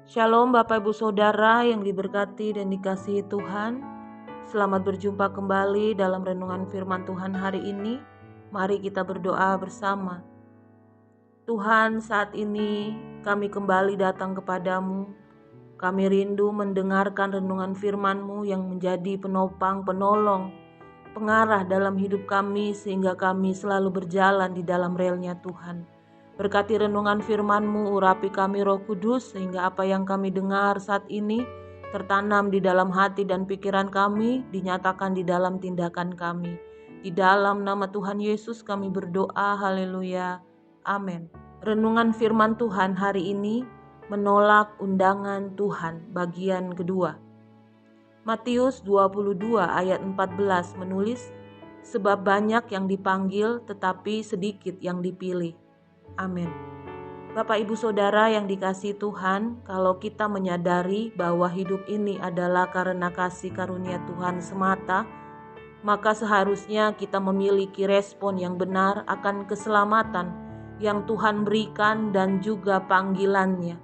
Shalom Bapak Ibu Saudara yang diberkati dan dikasihi Tuhan. Selamat berjumpa kembali dalam renungan firman Tuhan hari ini. Mari kita berdoa bersama. Tuhan, saat ini kami kembali datang kepadamu. Kami rindu mendengarkan renungan firman-Mu yang menjadi penopang, penolong, pengarah dalam hidup kami sehingga kami selalu berjalan di dalam relnya Tuhan. Berkati renungan firman-Mu, urapi kami Roh Kudus sehingga apa yang kami dengar saat ini tertanam di dalam hati dan pikiran kami, dinyatakan di dalam tindakan kami. Di dalam nama Tuhan Yesus kami berdoa, haleluya, amin. Renungan firman Tuhan hari ini, menolak undangan Tuhan, bagian kedua. Matius 22 ayat 14 menulis, sebab banyak yang dipanggil tetapi sedikit yang dipilih. Amin. Bapak Ibu Saudara yang dikasihi Tuhan, kalau kita menyadari bahwa hidup ini adalah karena kasih karunia Tuhan semata, maka seharusnya kita memiliki respon yang benar akan keselamatan yang Tuhan berikan dan juga panggilannya.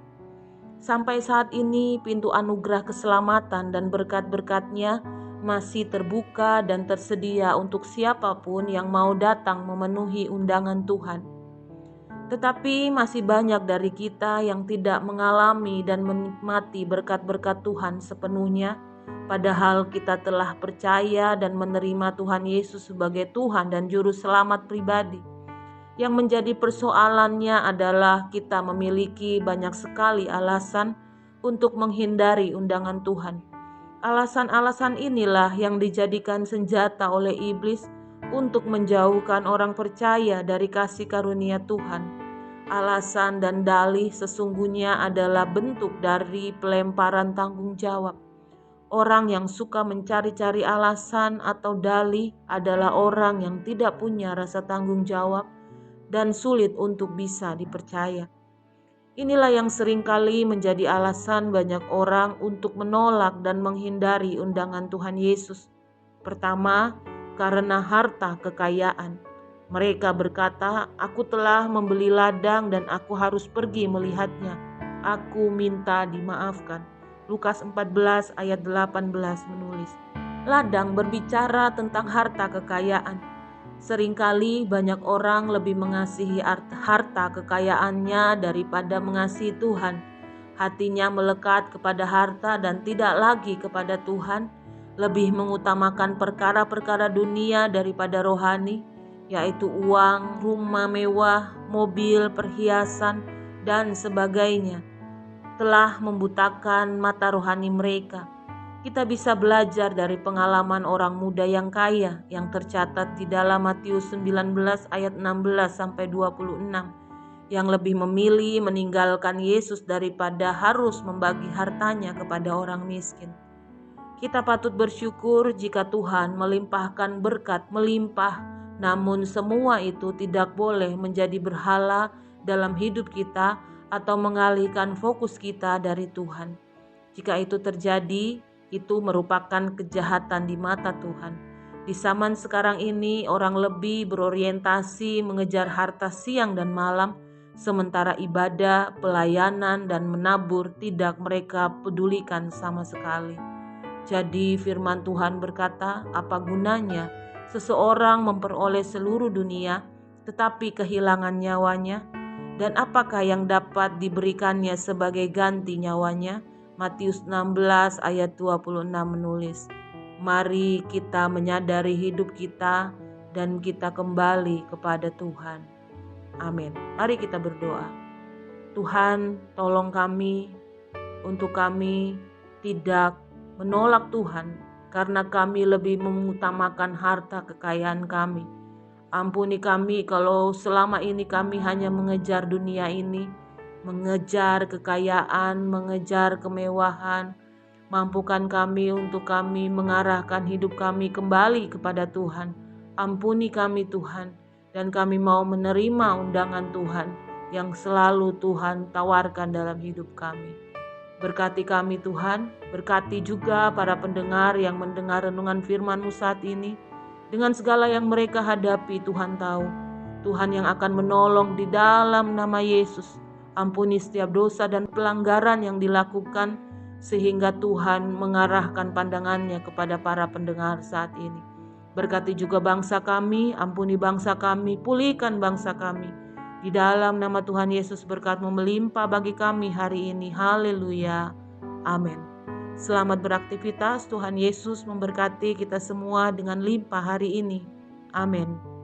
Sampai saat ini pintu anugerah keselamatan dan berkat-berkat-Nya masih terbuka dan tersedia untuk siapapun yang mau datang memenuhi undangan Tuhan. Tetapi masih banyak dari kita yang tidak mengalami dan menikmati berkat-berkat Tuhan sepenuhnya, padahal kita telah percaya dan menerima Tuhan Yesus sebagai Tuhan dan Juru Selamat pribadi. Yang menjadi persoalannya adalah kita memiliki banyak sekali alasan untuk menghindari undangan Tuhan. Alasan-alasan inilah yang dijadikan senjata oleh iblis untuk menjauhkan orang percaya dari kasih karunia Tuhan. Alasan dan dalih sesungguhnya adalah bentuk dari pelemparan tanggung jawab. Orang yang suka mencari-cari alasan atau dalih adalah orang yang tidak punya rasa tanggung jawab dan sulit untuk bisa dipercaya. Inilah yang seringkali menjadi alasan banyak orang untuk menolak dan menghindari undangan Tuhan Yesus. Pertama, karena harta kekayaan. Mereka berkata, aku telah membeli ladang dan aku harus pergi melihatnya. Aku minta dimaafkan. Lukas 14 ayat 18 menulis. Ladang berbicara tentang harta kekayaan. Seringkali banyak orang lebih mengasihi harta kekayaannya daripada mengasihi Tuhan. Hatinya melekat kepada harta dan tidak lagi kepada Tuhan, lebih mengutamakan perkara-perkara dunia daripada rohani, yaitu uang, rumah mewah, mobil, perhiasan, dan sebagainya, telah membutakan mata rohani mereka. Kita bisa belajar dari pengalaman orang muda yang kaya yang tercatat di dalam Matius 19 ayat 16 sampai 26 yang lebih memilih meninggalkan Yesus daripada harus membagi hartanya kepada orang miskin. Kita patut bersyukur jika Tuhan melimpahkan berkat melimpah, namun semua itu tidak boleh menjadi berhala dalam hidup kita atau mengalihkan fokus kita dari Tuhan. Jika itu terjadi, itu merupakan kejahatan di mata Tuhan. Di zaman sekarang ini, orang lebih berorientasi mengejar harta siang dan malam, sementara ibadah, pelayanan, dan menabur tidak mereka pedulikan sama sekali. Jadi firman Tuhan berkata, apa gunanya seseorang memperoleh seluruh dunia tetapi kehilangan nyawanya? Dan apakah yang dapat diberikannya sebagai ganti nyawanya? Matius 16 ayat 26 menulis, mari kita menyadari hidup kita dan kita kembali kepada Tuhan. Amin. Mari kita berdoa. Tuhan, tolong kami untuk kami tidak menolak Tuhan karena kami lebih mengutamakan harta kekayaan kami. Ampuni kami kalau selama ini kami hanya mengejar dunia ini, mengejar kekayaan, mengejar kemewahan. Mampukan kami untuk kami mengarahkan hidup kami kembali kepada Tuhan. Ampuni kami Tuhan, dan kami mau menerima undangan Tuhan yang selalu Tuhan tawarkan dalam hidup kami. Berkati kami Tuhan, berkati juga para pendengar yang mendengar renungan firman-Mu saat ini. Dengan segala yang mereka hadapi, Tuhan tahu. Tuhan yang akan menolong di dalam nama Yesus. Ampuni setiap dosa dan pelanggaran yang dilakukan, sehingga Tuhan mengarahkan pandangannya kepada para pendengar saat ini. Berkati juga bangsa kami, ampuni bangsa kami, pulihkan bangsa kami. Di dalam nama Tuhan Yesus, berkat-Mu melimpah bagi kami hari ini. Haleluya. Amin. Selamat beraktivitas. Tuhan Yesus memberkati kita semua dengan limpah hari ini. Amin.